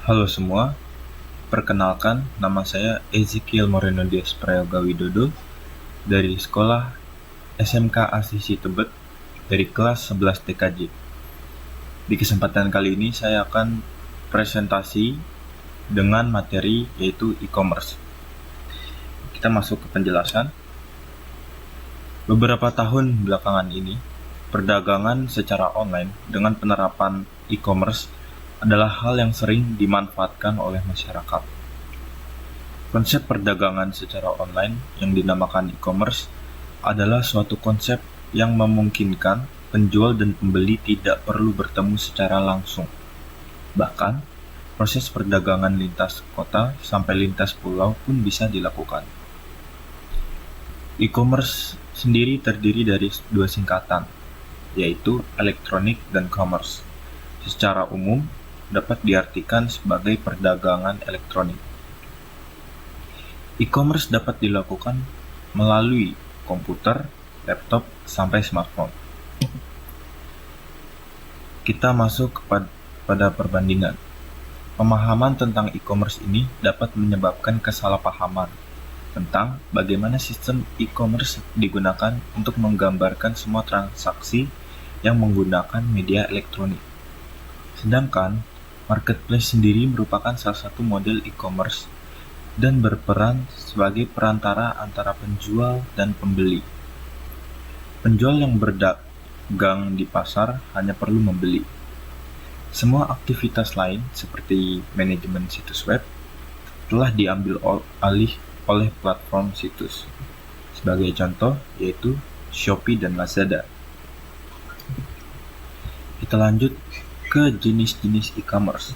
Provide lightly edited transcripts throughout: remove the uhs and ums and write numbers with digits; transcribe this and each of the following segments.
Halo semua, perkenalkan nama saya Ezekiel Moreno Dias Prayoga Widodo dari sekolah SMK Asisi Tebet dari kelas 11 TKJ. Di kesempatan kali ini saya akan presentasi dengan materi yaitu e-commerce. Kita masuk ke penjelasan. Beberapa tahun belakangan ini, perdagangan secara online dengan penerapan e-commerce adalah hal yang sering dimanfaatkan oleh masyarakat. Konsep perdagangan secara online yang dinamakan e-commerce adalah suatu konsep yang memungkinkan penjual dan pembeli tidak perlu bertemu secara langsung. Bahkan, proses perdagangan lintas kota sampai lintas pulau pun bisa dilakukan. E-commerce sendiri terdiri dari dua singkatan, yaitu elektronik dan commerce. Secara umum, dapat diartikan sebagai perdagangan elektronik. E-commerce dapat dilakukan melalui komputer, laptop, sampai smartphone. Kita masuk pada perbandingan. Pemahaman tentang e-commerce ini dapat menyebabkan kesalahpahaman tentang bagaimana sistem e-commerce digunakan untuk menggambarkan semua transaksi yang menggunakan media elektronik. Sedangkan, marketplace sendiri merupakan salah satu model e-commerce dan berperan sebagai perantara antara penjual dan pembeli. Penjual yang berdagang di pasar hanya perlu membeli. Semua aktivitas lain seperti manajemen situs web telah diambil alih oleh platform situs. Sebagai contoh yaitu Shopee dan Lazada. Kita lanjut ke jenis-jenis e-commerce.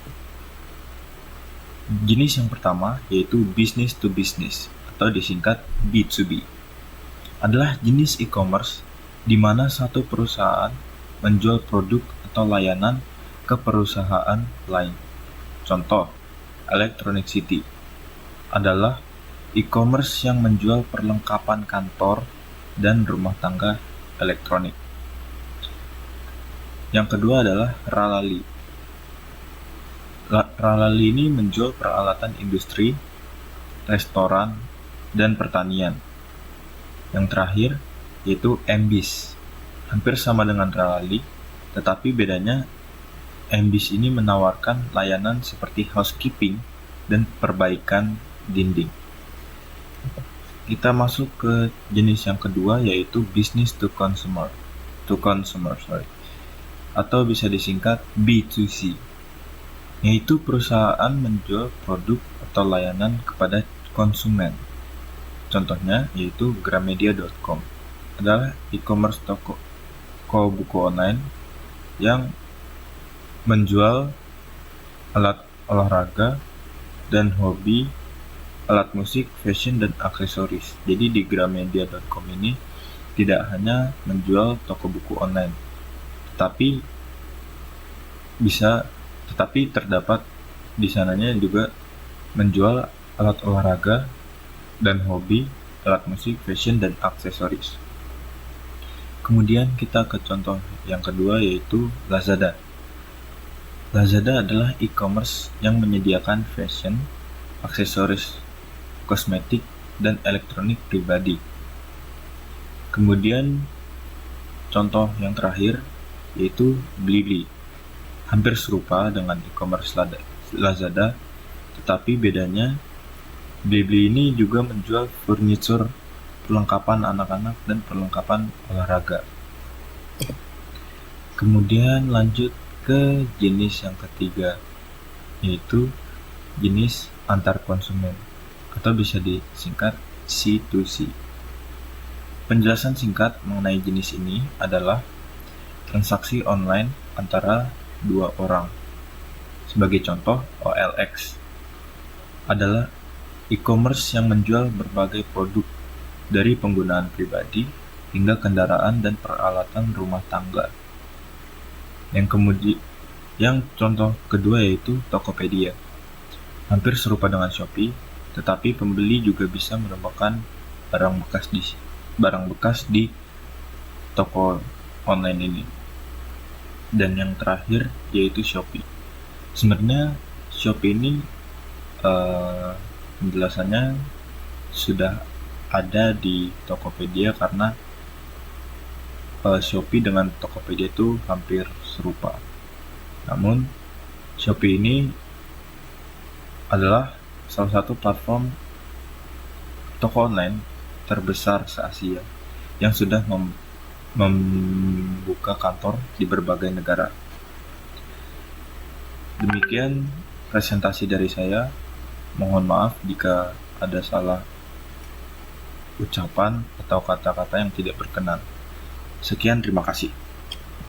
Jenis yang pertama yaitu business to business atau disingkat B2B. Adalah jenis e-commerce di mana satu perusahaan menjual produk atau layanan ke perusahaan lain. Contoh, Electronic City adalah e-commerce yang menjual perlengkapan kantor dan rumah tangga elektronik. Yang kedua adalah Ralali. Ralali ini menjual peralatan industri, restoran, dan pertanian. Yang terakhir yaitu MBIS. Hampir sama dengan Ralali, tetapi bedanya MBIS ini menawarkan layanan seperti housekeeping dan perbaikan dinding. Kita masuk ke jenis yang kedua yaitu business to consumer, atau bisa disingkat B2C. Yaitu perusahaan menjual produk atau layanan kepada konsumen. Contohnya yaitu Gramedia.com adalah e-commerce toko buku online yang menjual alat olahraga dan hobi, alat musik, fashion, dan aksesoris. Jadi di Gramedia.com ini tidak hanya menjual toko buku online, tetapi terdapat di sananya juga menjual alat olahraga dan hobi, alat musik, fashion, dan aksesoris. Kemudian kita ke contoh yang kedua yaitu Lazada. Lazada adalah e-commerce yang menyediakan fashion, aksesoris, kosmetik, dan elektronik pribadi. Kemudian contoh yang terakhir yaitu Blibli. Hampir serupa dengan e-commerce Lazada, tetapi bedanya Blibli ini juga menjual furniture, perlengkapan anak-anak, dan perlengkapan olahraga. Kemudian lanjut ke jenis yang ketiga, yaitu jenis antar konsumen, atau bisa disingkat C2C. Penjelasan singkat mengenai jenis ini adalah transaksi online antara dua orang. Sebagai contoh, OLX adalah e-commerce yang menjual berbagai produk dari penggunaan pribadi hingga kendaraan dan peralatan rumah tangga. Yang contoh kedua yaitu Tokopedia. Hampir serupa dengan Shopee, tetapi pembeli juga bisa menemukan barang bekas di toko online ini. Dan yang terakhir yaitu Shopee. Sebenarnya Shopee ini penjelasannya sudah ada di Tokopedia karena Shopee dengan Tokopedia itu hampir serupa. Namun Shopee ini adalah salah satu platform toko online terbesar se-Asia yang sudah membuka kantor di berbagai negara. Demikian presentasi dari saya. Mohon maaf jika ada salah ucapan atau kata-kata yang tidak berkenan. Sekian, terima kasih.